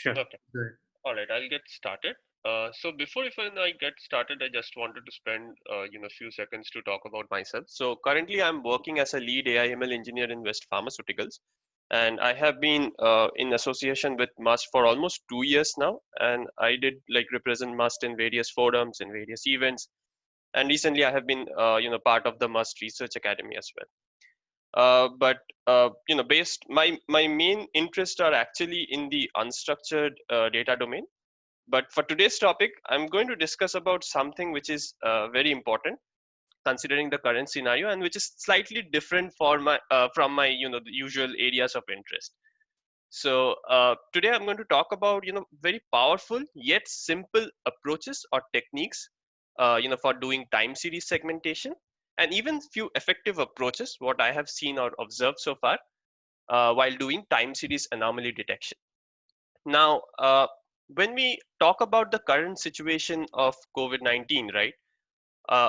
Sure. Okay. Good. All right. I'll get started. So before even I get started, I just wanted to spend a few seconds to talk about myself. So currently, I'm working as a lead AI/ML engineer in West Pharmaceuticals, and I have been in association with Must for almost 2 years now. And I did like represent Must in various forums and various events. And recently, I have been part of the Must Research Academy as well. But based my main interests are actually in the unstructured data domain. But for today's topic, I'm going to discuss about something which is very important considering the current scenario, and which is slightly different for my from my the usual areas of interest. So today I'm going to talk about very powerful yet simple approaches or techniques for doing time series segmentation, and even few effective approaches what I have seen or observed so far while doing time series anomaly detection. Now, when we talk about the current situation of COVID-19, right?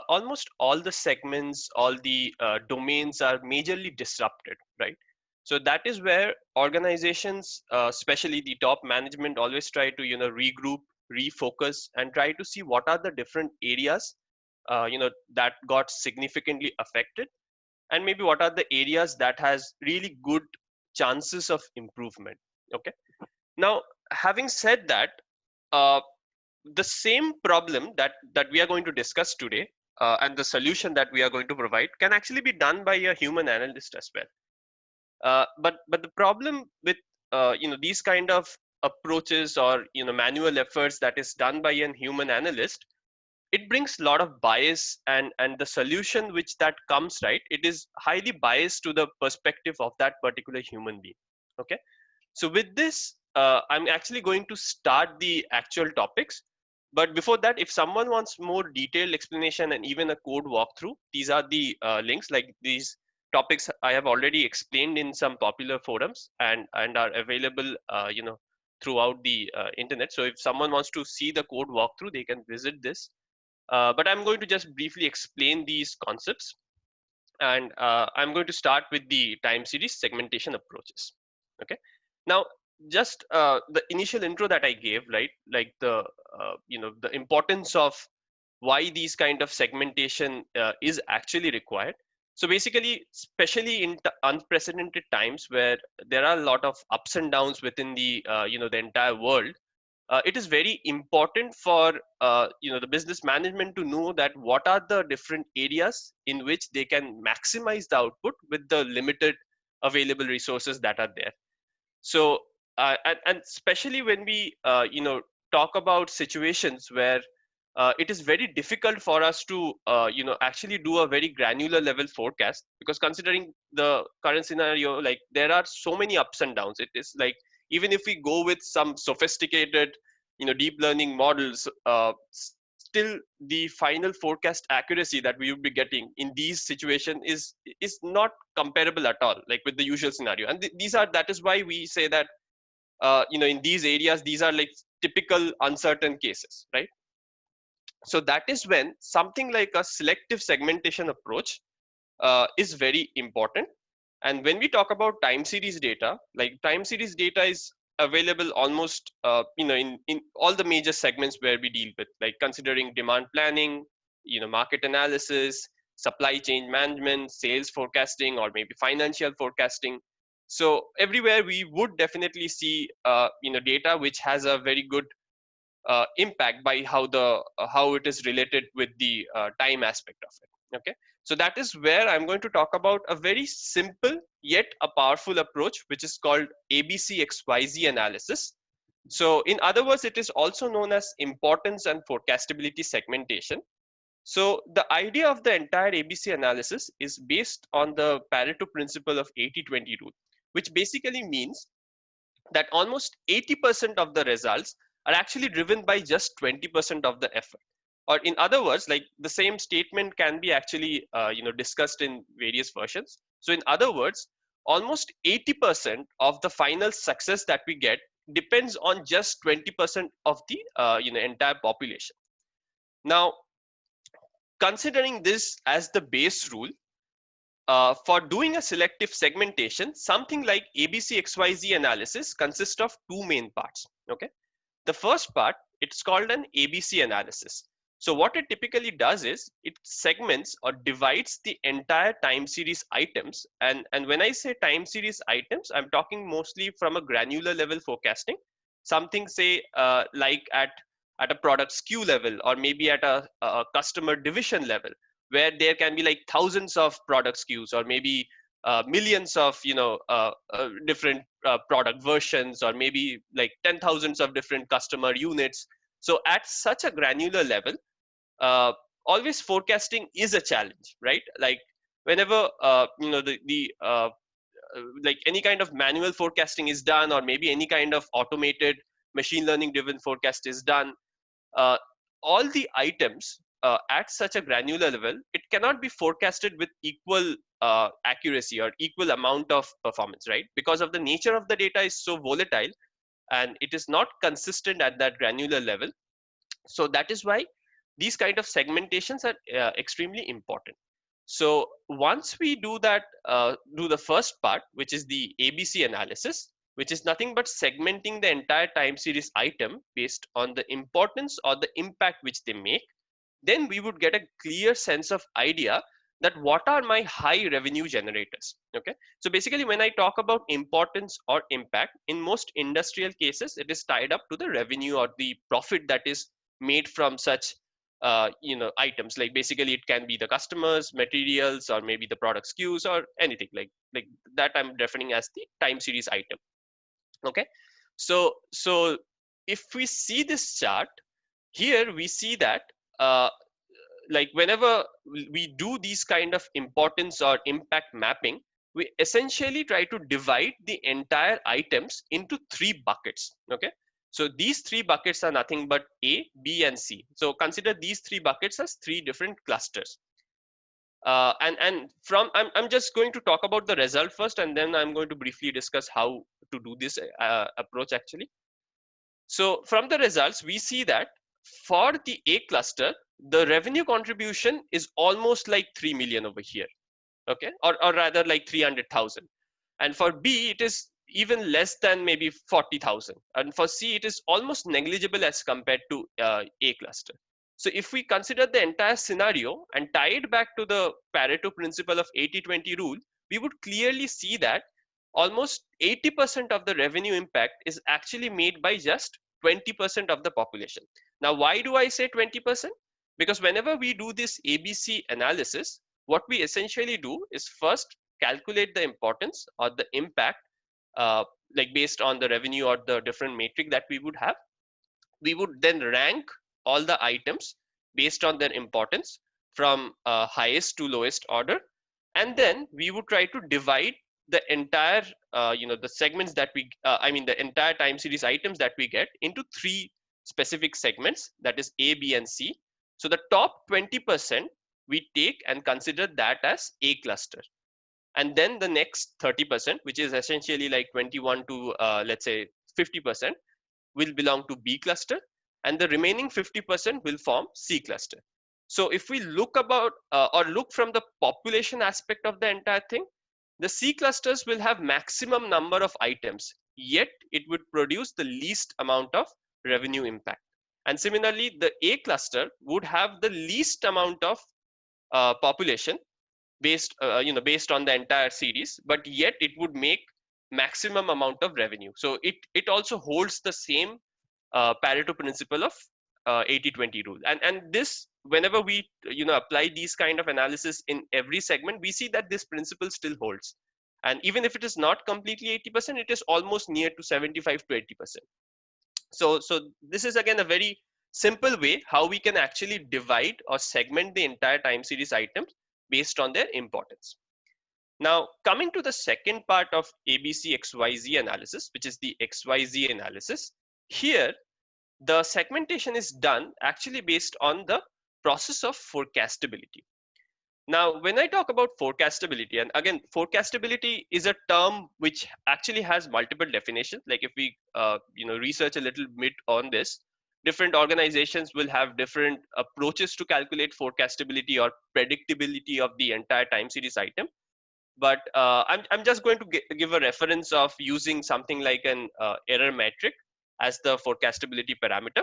Almost all the segments, all the domains are majorly disrupted, right? So that is where organizations, especially the top management, always try to regroup, refocus, and try to see what are the different areas that got significantly affected, and maybe what are the areas that has really good chances of improvement. Okay. Now, having said that, uh, the same problem that we are going to discuss today and the solution that we are going to provide can actually be done by a human analyst as well. But the problem with these kind of approaches or manual efforts that is done by an human analyst, it brings a lot of bias, and the solution which that comes, right, it is highly biased to the perspective of that particular human being. Okay. So with this, I'm actually going to start the actual topics. But before that, if someone wants more detailed explanation and even a code walkthrough, these are the links. Like these topics, I have already explained in some popular forums and are available, throughout the internet. So if someone wants to see the code walkthrough, they can visit this. But I'm going to just briefly explain these concepts, and I'm going to start with the time series segmentation approaches. Okay. Now, just the initial intro that I gave, right? Like the importance of why these kind of segmentation is actually required. So basically, especially in unprecedented times where there are a lot of ups and downs within the entire world, it is very important for the business management to know that what are the different areas in which they can maximize the output with the limited available resources that are there. So and especially when we talk about situations where it is very difficult for us to actually do a very granular level forecast, because considering the current scenario, like there are so many ups and downs. It is like, even if we go with some sophisticated deep learning models, still the final forecast accuracy that we would be getting in these situations is not comparable at all, like with the usual scenario. And these are, that is why we say that in these areas, these are like typical uncertain cases, right? So that is when something like a selective segmentation approach is very important. And when we talk about time series data, like time series data is available almost in all the major segments where we deal with, like considering demand planning, market analysis, supply chain management, sales forecasting, or maybe financial forecasting. So everywhere we would definitely see data which has a very good impact by how it is related with the time aspect of it. Okay. So that is where I'm going to talk about a very simple yet a powerful approach, which is called ABCXYZ analysis. So in other words, it is also known as importance and forecastability segmentation. So the idea of the entire ABC analysis is based on the Pareto principle of 80-20 rule, which basically means that almost 80% of the results are actually driven by just 20% of the effort. Or in other words, like the same statement can be actually discussed in various versions. So in other words, almost 80% of the final success that we get depends on just 20% of the entire population. Now, considering this as the base rule, for doing a selective segmentation, something like ABC XYZ analysis consists of two main parts. Okay, the first part, it's called an ABC analysis. So what it typically does is it segments or divides the entire time series items. And when I say time series items, I'm talking mostly from a granular level forecasting. Something say like at a product SKU level, or maybe at a customer division level, where there can be like thousands of product SKUs, or maybe millions of different product versions, or maybe like 10,000s of different customer units. So at such a granular level, uh, always forecasting is a challenge, right? Like whenever like any kind of manual forecasting is done, or maybe any kind of automated machine learning driven forecast is done, uh, all the items at such a granular level, it cannot be forecasted with equal accuracy or equal amount of performance, right? Because of the nature of the data is so volatile, and it is not consistent at that granular level. So that is why these kind of segmentations are extremely important. So once we do that, do the first part, which is the ABC analysis, which is nothing but segmenting the entire time series item based on the importance or the impact which they make, then we would get a clear sense of idea that what are my high revenue generators. Okay, so basically when I talk about importance or impact, in most industrial cases it is tied up to the revenue or the profit that is made from such items. Like basically it can be the customers, materials, or maybe the product SKUs, or anything like that I'm defining as the time series item. Okay, so if we see this chart here, we see that uh, like whenever we do these kind of importance or impact mapping, we essentially try to divide the entire items into three buckets. Okay, so these three buckets are nothing but A, B, and C. So consider these three buckets as three different clusters. And from I'm just going to talk about the result first, and then I'm going to briefly discuss how to do this approach actually. So from the results, we see that for the A cluster, the revenue contribution is almost like 3 million over here. Okay, or rather like 300,000. And for B, it is even less than maybe 40,000. And for C, it is almost negligible as compared to A cluster. So if we consider the entire scenario and tie it back to the Pareto principle of 80-20 rule, we would clearly see that almost 80% of the revenue impact is actually made by just 20% of the population. Now, why do I say 20%? Because whenever we do this ABC analysis, what we essentially do is first calculate the importance or the impact, uh, like based on the revenue or the different metric that we would have. We would then rank all the items based on their importance from highest to lowest order, and then we would try to divide the entire the segments that we I mean the entire time series items that we get into three specific segments, that is A, B, and C. So the top 20% we take and consider that as A cluster, and then the next 30%, which is essentially like 21 to let's say 50%, will belong to B cluster, and the remaining 50% will form C cluster. So if we look about or look from the population aspect of the entire thing, the C clusters will have maximum number of items, yet it would produce the least amount of revenue impact. And similarly, the A cluster would have the least amount of population based on the entire series, but yet it would make maximum amount of revenue. So it also holds the same Pareto principle of 80-20 rule. And this, whenever we apply these kind of analysis in every segment, we see that this principle still holds. And even if it is not completely 80%, it is almost near to 75 to 80%. So this is again a very simple way how we can actually divide or segment the entire time series items based on their importance. Now, coming to the second part of ABC XYZ analysis, which is the XYZ analysis, here the segmentation is done actually based on the process of forecastability. Now, when I talk about forecastability, and again, forecastability is a term which actually has multiple definitions. Like if we, research a little bit on this, different organizations will have different approaches to calculate forecastability or predictability of the entire time series item. but I'm just going to give a reference of using something like an error metric as the forecastability parameter.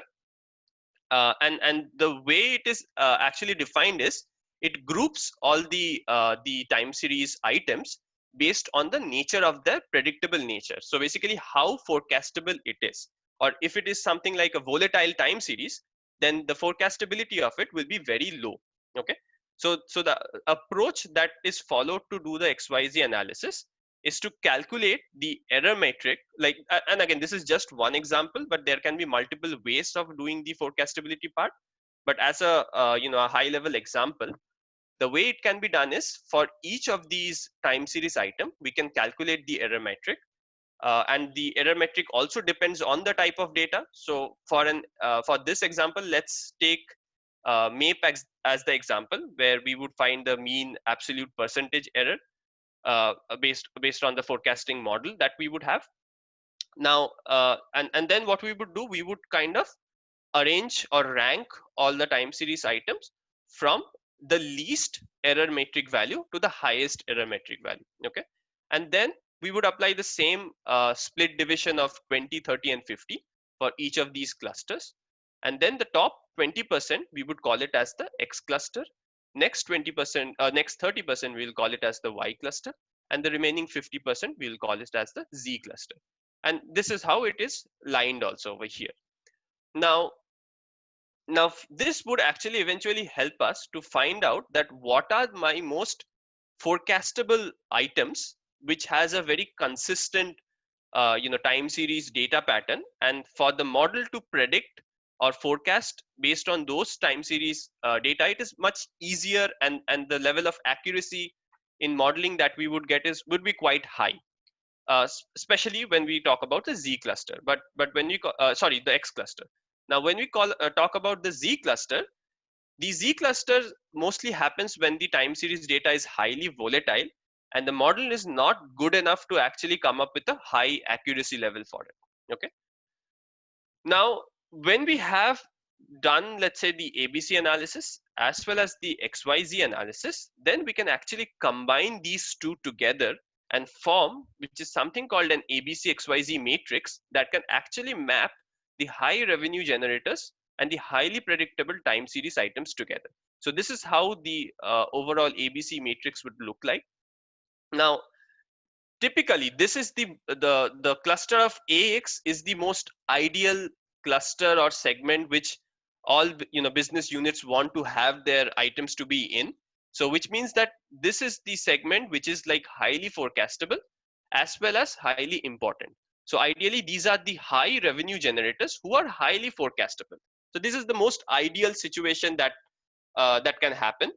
And the way it is actually defined is it groups all the time series items based on the nature of their predictable nature. So basically how forecastable it is, or if it is something like a volatile time series, then the forecastability of it will be very low. Okay, so the approach that is followed to do the XYZ analysis is to calculate the error metric, like and again this is just one example, but there can be multiple ways of doing the forecastability part. But as a a high level example, the way it can be done is for each of these time series item we can calculate the error metric, and the error metric also depends on the type of data. So for this example, let's take MAPE as the example, where we would find the mean absolute percentage error based on the forecasting model that we would have. Now and then what we would do, we would kind of arrange or rank all the time series items from the least error metric value to the highest error metric value. Okay, and then we would apply the same split division of 20, 30 and 50 for each of these clusters, and then the top 20% we would call it as the X cluster, next 20% next 30% we'll call it as the Y cluster, and the remaining 50% we'll call it as the Z cluster. And this is how it is lined also over here. Now this would actually eventually help us to find out that what are my most forecastable items which has a very consistent time series data pattern, and for the model to predict or forecast based on those time series data, it is much easier, and the level of accuracy in modeling that we would get is would be quite high, especially when we talk about the Z cluster. But when we sorry, the X cluster. Now when we talk about the Z cluster, the Z cluster mostly happens when the time series data is highly volatile and the model is not good enough to actually come up with a high accuracy level for it. Okay, now when we have done, let's say, the ABC analysis as well as the XYZ analysis, then we can actually combine these two together and form, which is something called an ABC XYZ matrix that can actually map the high revenue generators and the highly predictable time series items together. So this is how the overall ABC matrix would look like. Now, typically this is the cluster of AX is the most ideal cluster or segment which all business units want to have their items to be in. So which means that this is the segment which is like highly forecastable as well as highly important. So ideally these are the high revenue generators who are highly forecastable. So this is the most ideal situation that can happen.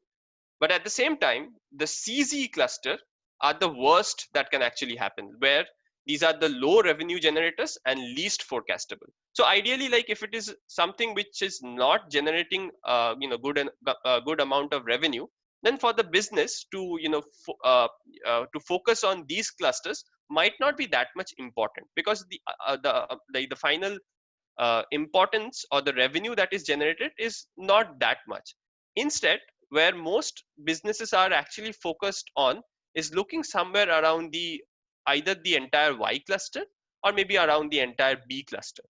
But at the same time, the CZ cluster are the worst that can actually happen, where these are the low revenue generators and least forecastable. So ideally, like if it is something which is not generating good amount of revenue, then for the business to to focus on these clusters might not be that much important, because the final importance or the revenue that is generated is not that much. Instead, where most businesses are actually focused on is looking somewhere around the either the entire Y cluster or maybe around the entire B cluster,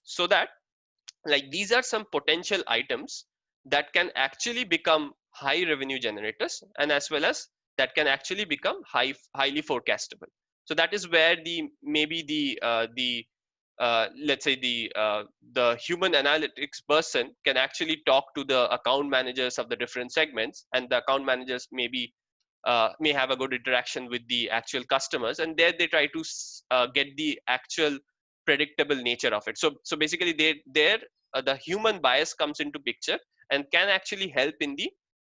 so that like these are some potential items that can actually become high revenue generators, and as well as that can actually become highly forecastable. So that is where the maybe the let's say the human analytics person can actually talk to the account managers of the different segments, and the account managers may have a good interaction with the actual customers, and there they try to get the actual predictable nature of it. So basically there the human bias comes into picture and can actually help in the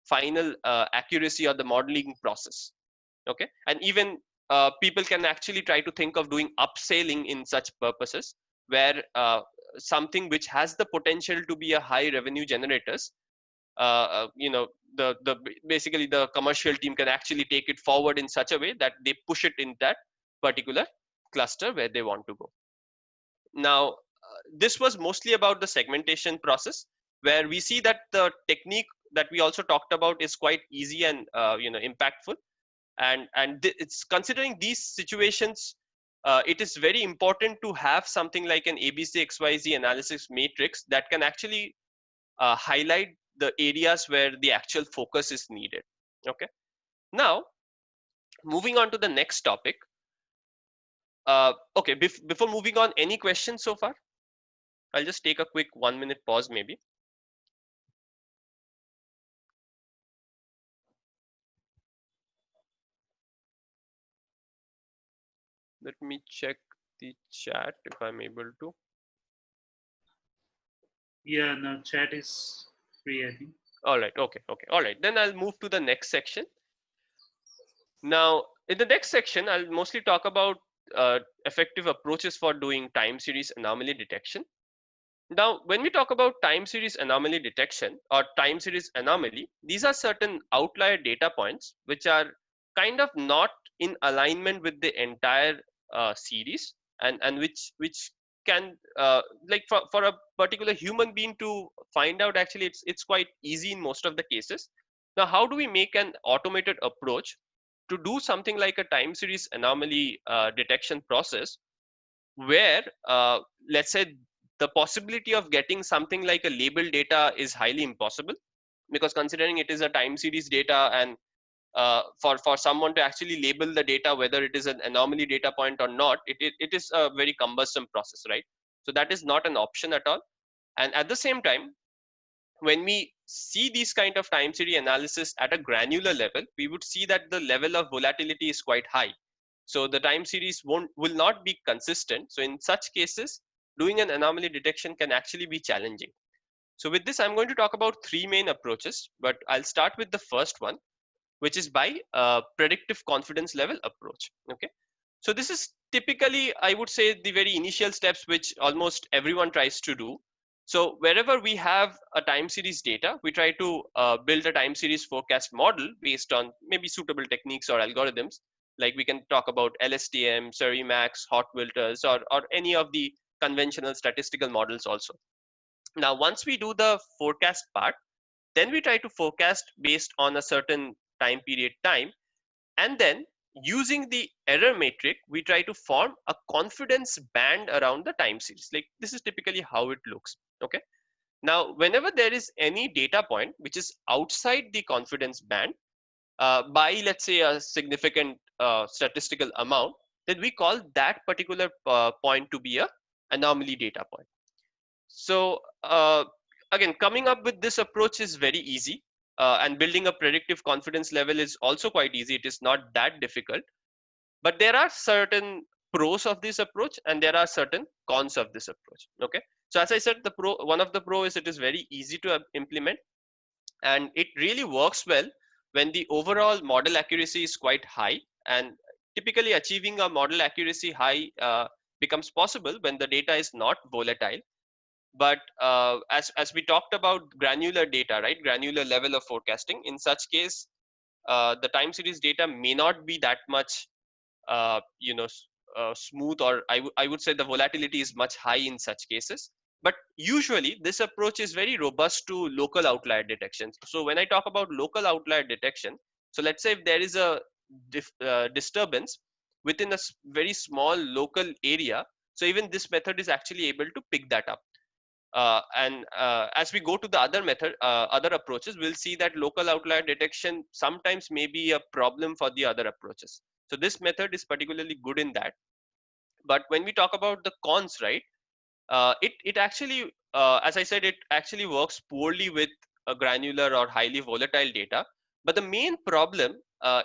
final accuracy of the modeling process. Okay, and even people can actually try to think of doing upselling in such purposes, where something which has the potential to be a high revenue generators, the basically the commercial team can actually take it forward in such a way that they push it in that particular cluster where they want to go. Now this was mostly about the segmentation process, where we see that the technique that we also talked about is quite easy and impactful. And it's considering these situations, it is very important to have something like an ABC XYZ analysis matrix that can actually highlight the areas where the actual focus is needed. Okay. Now, moving on to the next topic. Okay, before moving on, any questions so far? I'll just take a quick 1 minute pause, maybe. Let me check the chat if I'm able to. Yeah, no, chat is free, I think. All right. Okay. Okay. All right. Then I'll move to the next section. Now, in the next section, I'll mostly talk about effective approaches for doing time series anomaly detection. Now, when we talk about time series anomaly detection or time series anomaly, these are certain outlier data points which are kind of not in alignment with the entire series, and which can like for a particular human being to find out, actually it's quite easy in most of the cases. Now, how do we make an automated approach to do something like a time series anomaly detection process where let's say the possibility of getting something like a label data is highly impossible, because considering it is a time series data, and for someone to actually label the data whether it is an anomaly data point or not, it is a very cumbersome process, right? So that is not an option at all. And at the same time, when we see these kind of time series analysis at a granular level, we would see that the level of volatility is quite high. So the time series will not be consistent. So in such cases, doing an anomaly detection can actually be challenging. So with this, I'm going to talk about three main approaches, but I'll start with the first one, which is by predictive confidence level approach. Okay. So this is typically, I would say, the very initial steps which almost everyone tries to do. So wherever we have a time series data, we try to build a time series forecast model based on maybe suitable techniques or algorithms. Like we can talk about LSTM, Max, hot filters, or any of the conventional statistical models also. Now, once we do the forecast part, then we try to forecast based on a certain time period time, and then using the error matrix, we try to form a confidence band around the time series. Like this is typically how it looks. Okay. Now, whenever there is any data point which is outside the confidence band by, let's say, a significant statistical amount, then we call that particular point to be a anomaly data point. So again, coming up with this approach is very easy, and building a predictive confidence level is also quite easy. It is not that difficult, but there are certain pros of this approach and there are certain cons of this approach. Okay. So as I said, one of the pro is it is very easy to implement, and it really works well when the overall model accuracy is quite high. And typically achieving a model accuracy high becomes possible when the data is not volatile. But as we talked about granular data, right, granular level of forecasting, in such case the time series data may not be that much smooth, or I would say the volatility is much high in such cases. But usually this approach is very robust to local outlier detections. So when I talk about local outlier detection, so let's say if there is a disturbance within a very small local area, so even this method is actually able to pick that up. And as we go to the other approaches, we'll see that local outlier detection sometimes may be a problem for the other approaches. So this method is particularly good in that. But when we talk about the cons, right, it actually, as I said, it actually works poorly with a granular or highly volatile data. But the main problem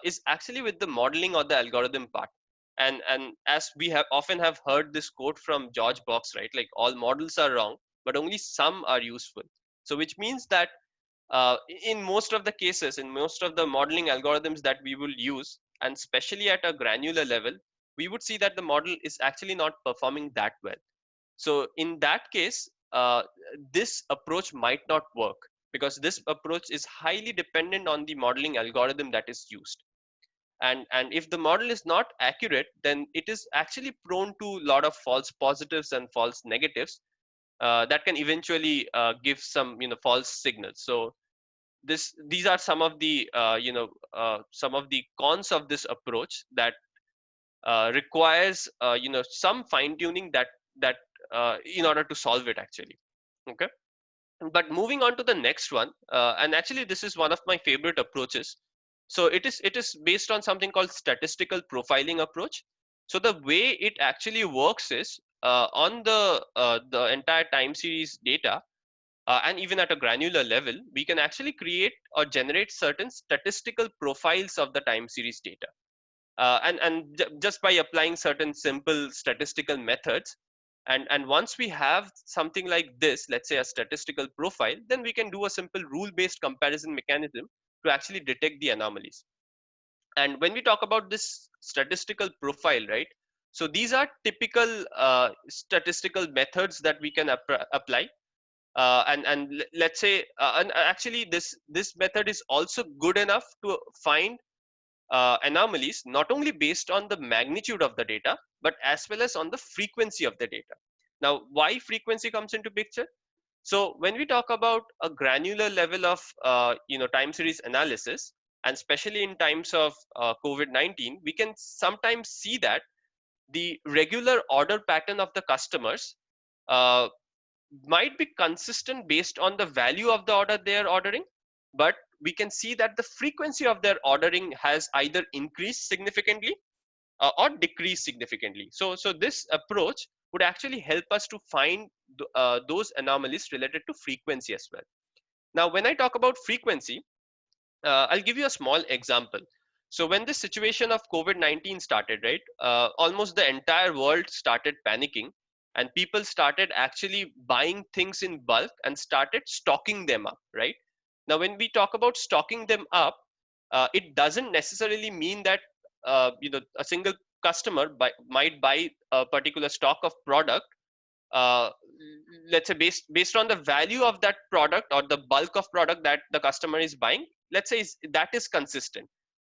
is actually with the modeling or the algorithm part. And as we have often have heard this quote from George Box, right, like all models are wrong, but only some are useful. So which means that in most of the cases, in most of the modeling algorithms that we will use, and especially at a granular level, we would see that the model is actually not performing that well. So in that case, this approach might not work, because this approach is highly dependent on the modeling algorithm that is used. And if the model is not accurate, then it is actually prone to a lot of false positives and false negatives that can eventually give some false signals. So these are some of the some of the cons of this approach that requires some fine tuning that in order to solve it actually. Okay, but moving on to the next one, and actually this is one of my favorite approaches. So it is based on something called statistical profiling approach. So the way it actually works is on the entire time series data, and even at a granular level, we can actually create or generate certain statistical profiles of the time series data. Just by applying certain simple statistical methods, and once we have something like this, let's say a statistical profile, then we can do a simple rule based comparison mechanism to actually detect the anomalies. And when we talk about this statistical profile, right, so these are typical statistical methods that we can apply. Let's say and actually this method is also good enough to find anomalies not only based on the magnitude of the data, but as well as on the frequency of the data. Now, why frequency comes into picture? So when we talk about a granular level of time series analysis, and especially in times of COVID-19, we can sometimes see that the regular order pattern of the customers uh, might be consistent based on the value of the order they are ordering, but we can see that the frequency of their ordering has either increased significantly or decreased significantly. So this approach would actually help us to find those anomalies related to frequency as well. Now, when I talk about frequency, I'll give you a small example. So when this situation of COVID-19 started, right, almost the entire world started panicking, and people started actually buying things in bulk and started stocking them up, right? Now, when we talk about stocking them up, it doesn't necessarily mean that a single customer might buy a particular stock of product, uh, let's say based on the value of that product or the bulk of product that the customer is buying, let's say that is consistent.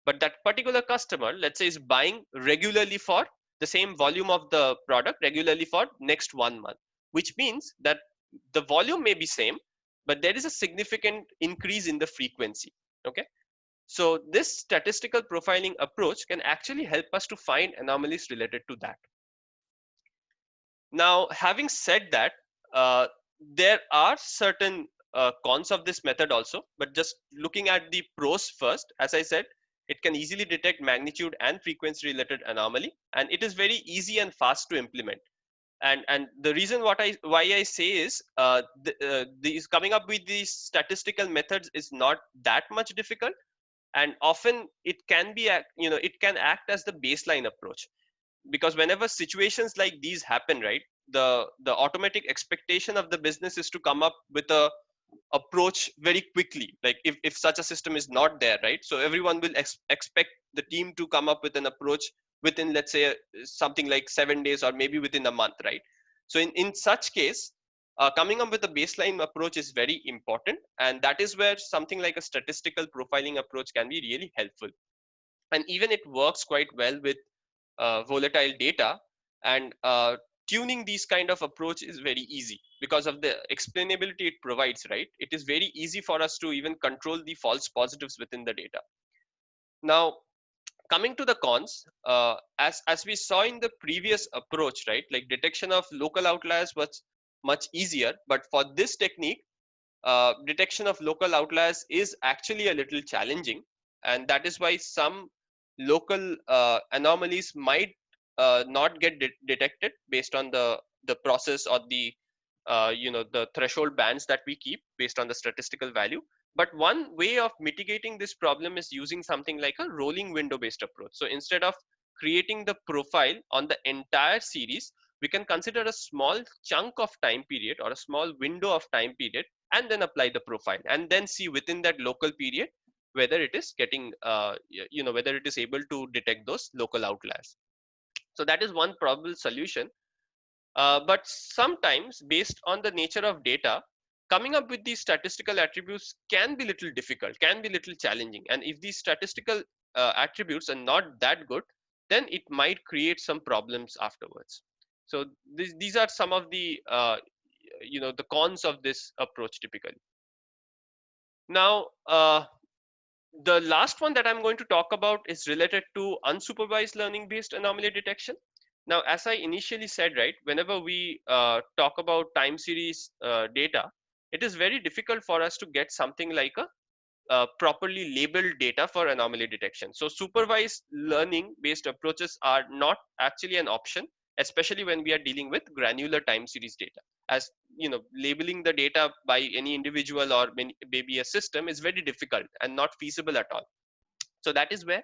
But that particular customer, let's say, is buying regularly for the same volume of the product regularly for next 1 month, which means that the volume may be same, but there is a significant increase in the frequency. Okay, so this statistical profiling approach can actually help us to find anomalies related to that. Now, having said that, there are certain cons of this method also, but just looking at the pros first, as I said, it can easily detect magnitude and frequency related anomaly, and it is very easy and fast to implement. And the reason why I say is these coming up with these statistical methods is not that much difficult, and often it can be it can act as the baseline approach, because whenever situations like these happen, right, the automatic expectation of the business is to come up with a approach very quickly. Like if such a system is not there, right, so everyone will expect the team to come up with an approach within, let's say, something like 7 days or maybe within a month, right? So in such case, coming up with a baseline approach is very important, and that is where something like a statistical profiling approach can be really helpful. And even it works quite well with volatile data, and tuning these kind of approach is very easy because of the explainability it provides, right? It is very easy for us to even control the false positives within the data. Now, coming to the cons, as we saw in the previous approach, right, like detection of local outliers was much easier, but for this technique, detection of local outliers is actually a little challenging, and that is why some local anomalies might not get detected based on the process or the the threshold bands that we keep based on the statistical value. But one way of mitigating this problem is using something like a rolling window based approach. So instead of creating the profile on the entire series, we can consider a small chunk of time period or a small window of time period, and then apply the profile, and then see within that local period whether it is getting whether it is able to detect those local outliers. So that is one probable solution. But sometimes, based on the nature of data, coming up with these statistical attributes can be little difficult, can be little challenging. And if these statistical attributes are not that good, then it might create some problems afterwards. So these are some of the the cons of this approach typically. Now, the last one that I'm going to talk about is related to unsupervised learning based anomaly detection. Now, as I initially said, right, whenever we talk about time series data, it is very difficult for us to get something like a properly labeled data for anomaly detection. So supervised learning based approaches are not actually an option, especially when we are dealing with granular time series data. As you know, labeling the data by any individual or maybe a system is very difficult and not feasible at all. So that is where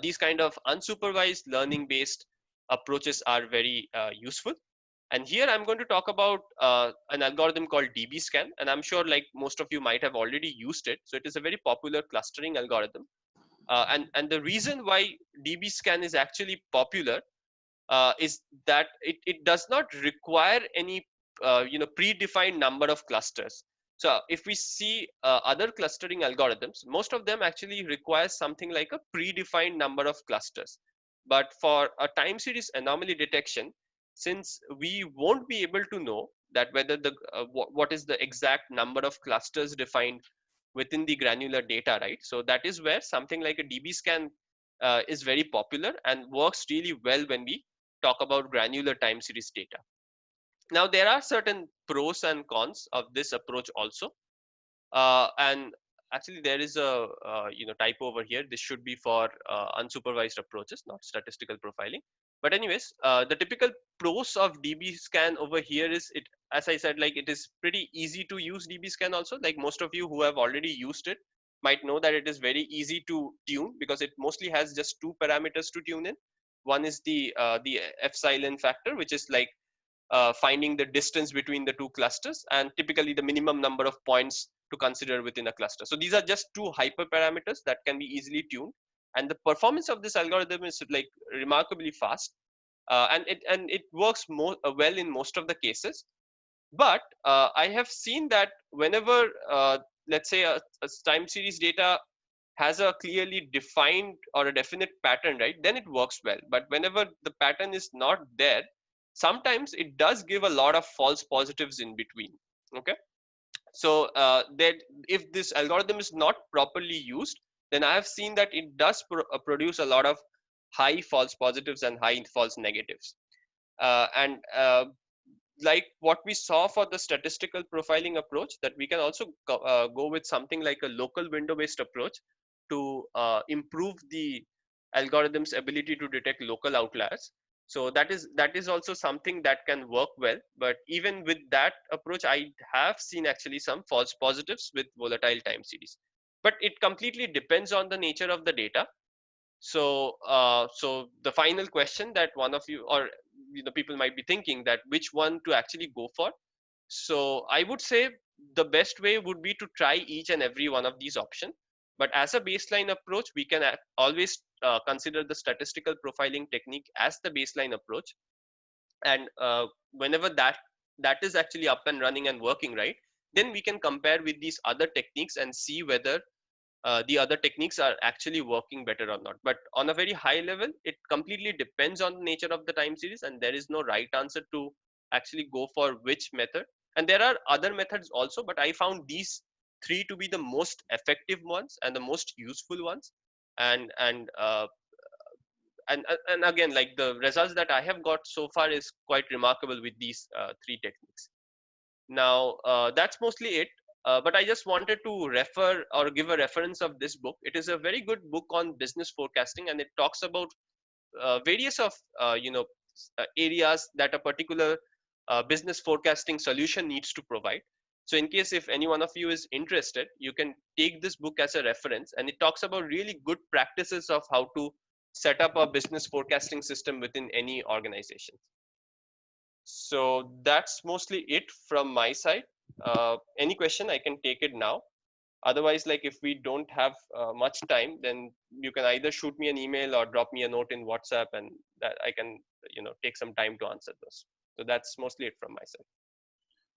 these kind of unsupervised learning based approaches are very useful. And here I'm going to talk about an algorithm called dbScan, and I'm sure like most of you might have already used it. So it is a very popular clustering algorithm. And the reason why dbScan is actually popular is that it does not require any predefined number of clusters. So if we see other clustering algorithms, most of them actually require something like a predefined number of clusters. But for a time series anomaly detection, since we won't be able to know that whether the what is the exact number of clusters defined within the granular data, right? So that is where something like a dbScan is very popular and works really well when we talk about granular time series data. Now, there are certain pros and cons of this approach also. And actually, there is a typo over here. This should be for unsupervised approaches, not statistical profiling. But anyways, the typical pros of dbScan over here is it, as I said, like it is pretty easy to use dbScan also. Like most of you who have already used it might know that it is very easy to tune because it mostly has just two parameters to tune in. One is the epsilon factor, which is like finding the distance between the two clusters, and typically the minimum number of points to consider within a cluster. So these are just two hyperparameters that can be easily tuned, and the performance of this algorithm is like remarkably fast, and it works more well in most of the cases. But I have seen that whenever let's say a time series data has a clearly defined or a definite pattern, right, then it works well. But whenever the pattern is not there, sometimes it does give a lot of false positives in between. Okay, so that if this algorithm is not properly used, then I have seen that it does produce a lot of high false positives and high false negatives. And like what we saw for the statistical profiling approach, that we can also go with something like a local window based approach to improve the algorithm's ability to detect local outliers. So that is also something that can work well. But even with that approach, I have seen actually some false positives with volatile time series. But it completely depends on the nature of the data. So the final question that one of you or people might be thinking, that which one to actually go for. So I would say the best way would be to try each and every one of these options. But as a baseline approach, we can always consider the statistical profiling technique as the baseline approach. And whenever that is actually up and running and working right, then we can compare with these other techniques and see whether the other techniques are actually working better or not. But on a very high level, it completely depends on the nature of the time series, and there is no right answer to actually go for which method. And there are other methods also, but I found these three to be the most effective ones and the most useful ones. And and uh, and and again, like the results that I have got so far is quite remarkable with these three techniques. Now, that's mostly it. But I just wanted to refer or give a reference of this book. It is a very good book on business forecasting, and it talks about various of areas that a particular business forecasting solution needs to provide. So, in case if any one of you is interested, you can take this book as a reference, and it talks about really good practices of how to set up a business forecasting system within any organization. So that's mostly it from my side. Any question, I can take it now. Otherwise, like if we don't have much time, then you can either shoot me an email or drop me a note in WhatsApp, and that I can, take some time to answer those. So that's mostly it from my side.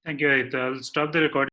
Thank you, Aditya. I'll stop the recording.